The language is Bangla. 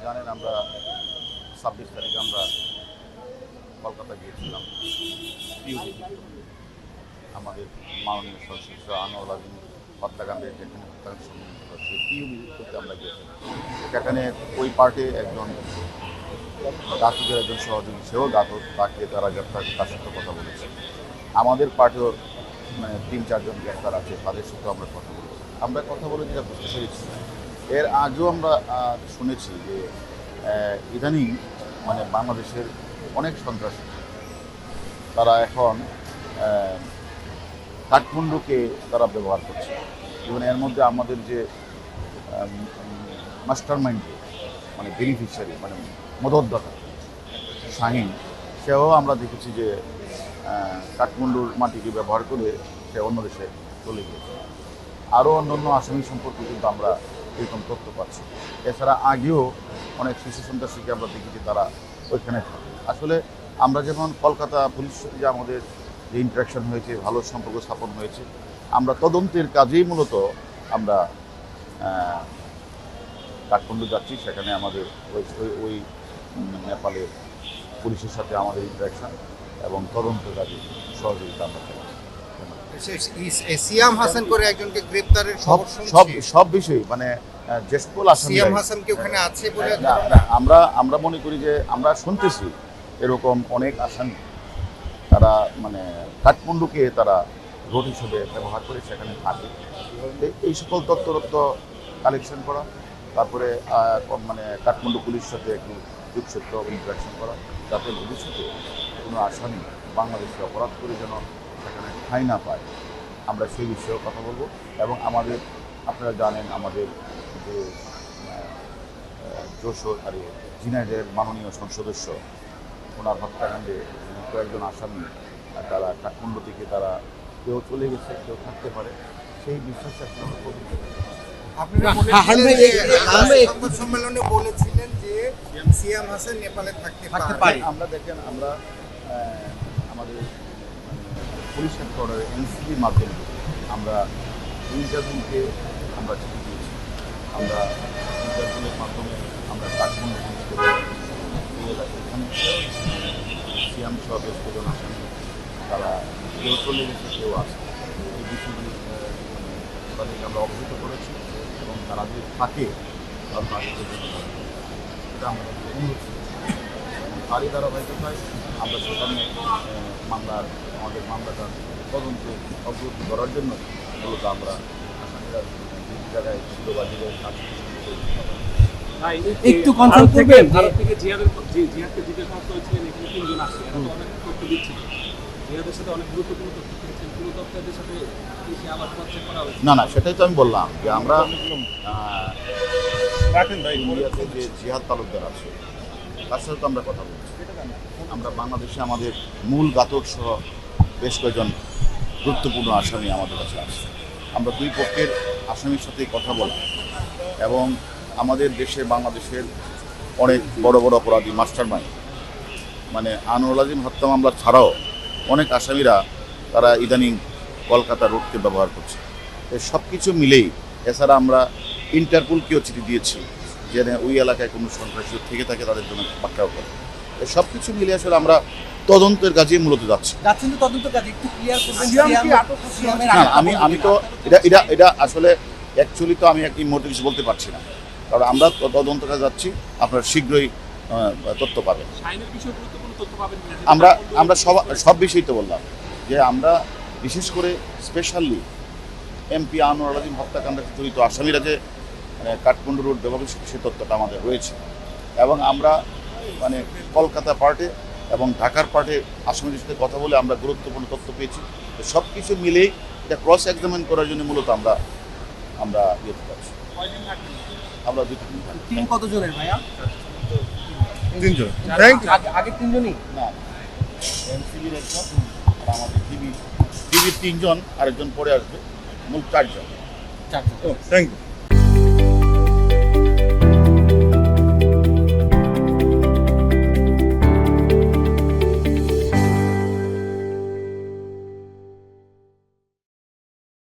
জানেন আমরা 26 তারিখে আমরা কলকাতা গিয়েছিলাম আমাদের মাননীয় সংশ্লিষ্ট আনোয়ার আজিম হত্যাকাণ্ডের যেখানে হত্যাকাণ্ড সম্মিলিত হচ্ছে পিউবি করতে আমরা গিয়েছিলাম। সেখানে ওই পার্টে একজন ঘাতকের একজন সহযোগী সেও ঘাতক, তাকে তারা তার সাথে কথা বলেছে। আমাদের পার্টিও মানে 3-4 জন গ্রেফতার আছে, তাদের সাথেও আমরা কথা বলে যেটা বুঝতে পেরেছি। এর আগেও আমরা শুনেছি যে ইদানিং মানে বাংলাদেশের অনেক সন্ত্রাসী তারা এখন কাঠমান্ডুকে তারা ব্যবহার করছে। এবং এর মধ্যে আমাদের যে মাস্টার মাইন্ড মানে বেনিফিশিয়ারি মানে মদতদাতা শাহিন, সেও আমরা দেখেছি যে কাঠমান্ডুর মাটিকে ব্যবহার করে সে অন্য দেশে চলে গিয়েছে। আরও অন্যান্য আসামি সম্পর্কে কিন্তু আমরা এরকম তথ্য পাচ্ছি। এছাড়া আগেও অনেক শিশু সন্ত্রাসীকে আমরা দেখেছি তারা ওইখানে থাকে। আসলে আমরা যেমন কলকাতা পুলিশের সাথে যে আমাদের যে ইন্টারাকশন হয়েছে, ভালো সম্পর্ক স্থাপন হয়েছে, আমরা তদন্তের কাজেই মূলত আমরা কাঠমান্ডু যাচ্ছি। সেখানে আমাদের ওই নেপালের পুলিশের সাথে আমাদের ইন্টারাকশন এবং তদন্ত কাজে সহযোগিতা আমরা চাই। সিয়াম হাসান করে একজনকে গ্রেপ্তারের সব বিষয় মানে জেসপল আসামি সিয়াম হাসান কি ওখানে আছে বলে আমরা মনে করি যে আমরা শুনতেছি এরকম অনেক আসামি তারা মানে কাঠমান্ডুকে তারা রোড হিসেবে ব্যবহার করে সেখানে থাকে। এই সকল তথ্য কালেকশন করা, তারপরে মানে কাঠমান্ডু পুলিশের সাথে একটু যুগসূত্র ইন্টারাকশন করা, যাতে ভবিষ্যতে কোনো আসামি বাংলাদেশে অপরাধ করে যেন সেখানে ঠাঁই না পায়, আমরা সেই বিষয়েও কথা বলবো। এবং আমাদের আপনারা জানেন আমাদের যে যশোর আর ঝিনাইদহের মাননীয় সদস্য ওনার হত্যাকাণ্ডে কয়েকজন আসামি তারা কাঠমান্ডু থেকে তারা কেউ চলে গেছে, কেউ থাকতে পারে, সেই বিশ্বাস আমরা করি। সংবাদ সম্মেলনে বলেছিলেন যে সিয়াম হাসান নেপালে থাকতে পারে। আমরা দেখেন আমরা আমাদের পুলিশ হেডকোয়ার্টার এনসিপির মাধ্যমে আমরা ইন্টারভিউকে আমরা চিঠি দিয়েছি। আমরা ইন্টারভিউয়ের মাধ্যমে আমরা কাঠমান্ডু এখানে সিয়াম সহ বেশ কজন আসামি তারা কেউ চলে গেছে, কেউ আছে, এই বিষয়গুলি তাদেরকে আমরা অবহিত করেছি এবং তারা যদি থাকে সেটা আমরা অনুরোধ তারই ধারাবাহিকতায় আমরা সেখানে আমাদের মামলাটা তদন্তে অগ্রগতি করার জন্য মূলত আমরা আসামিরা বিভিন্ন জায়গায় ছিল বা যেভাবে কাজ একটু কনফার্ম করবেন ভারত থেকে জিহাদকে জিজ্ঞাসা করেছিলেন, এখানে 3 জন আসছে, এরা তো অনেক তথ্য দিচ্ছিল, জিহাদের সাথে অনেক গুরুত্বপূর্ণ তথ্য পেয়েছেন, পুরো তথ্যের সাথে আবার চেক করা হয়েছে। না সেটাই তো আমি বললাম যে আমরা ইন্ডিয়াতে যে জিহাদ তালুকদার আছে তার সাথে তো আমরা কথা বলছি। আমরা বাংলাদেশে আমাদের মূল ঘাতক সহ বেশ কয়েকজন গুরুত্বপূর্ণ আসামি আমাদের কাছে আছে। আমরা দুই পক্ষের আসামির সাথে কথা বলব এবং আমাদের দেশে বাংলাদেশের অনেক বড় বড় অপরাধী মাস্টার মাইন্ড মানে আনোয়ার আজিম হত্যা মামলা ছাড়াও অনেক আসামিরা তারা ইদানিং কলকাতা রোডকে ব্যবহার করছে। সব কিছু মিলেই এছাড়া আমরা ইন্টারপোলকেও চিঠি দিয়েছি যে ওই এলাকায় কোনো সন্ত্রাসী থেকে থাকে তাদের জন্য পাকড়াও করে। সব কিছু মিলে আসলে আমরা তদন্তের কাজে মূলত যাচ্ছি। আমি তো এটা আসলে অ্যাকচুয়ালি তো আমি এই মুহূর্তে কিছু বলতে পারছি না, কারণ আমরা তদন্ত কাজে যাচ্ছি। আপনারা শীঘ্রই তথ্য পাবেন। আমরা সব বিষয়ই তো বললাম যে আমরা বিশেষ করে স্পেশালি এমপি আনোয়ার আজিম হত্যাকাণ্ডে জড়িত আসামিরা যে কাঠমান্ডু রোড ব্যবহার সে তথ্যটা আমাদের রয়েছে এবং আমরা মানে কলকাতা পার্টে এবং ঢাকার পার্টে আসামিদের সাথে কথা বলে আমরা গুরুত্বপূর্ণ তথ্য পেয়েছি। সব কিছু মিলেই এটা ক্রস এক্সামিন করার জন্য মূলত আমরা ইয়ে পাচ্ছি। আমরা 2-3 দিন। কতজনের ভাইয়া? 3 জন। আগে 3 জনই না, এনসিবির একজন আর আমাদের টিভির 3 জন, আরেকজন পরে আসবে, মোট 4 জন। Thank you.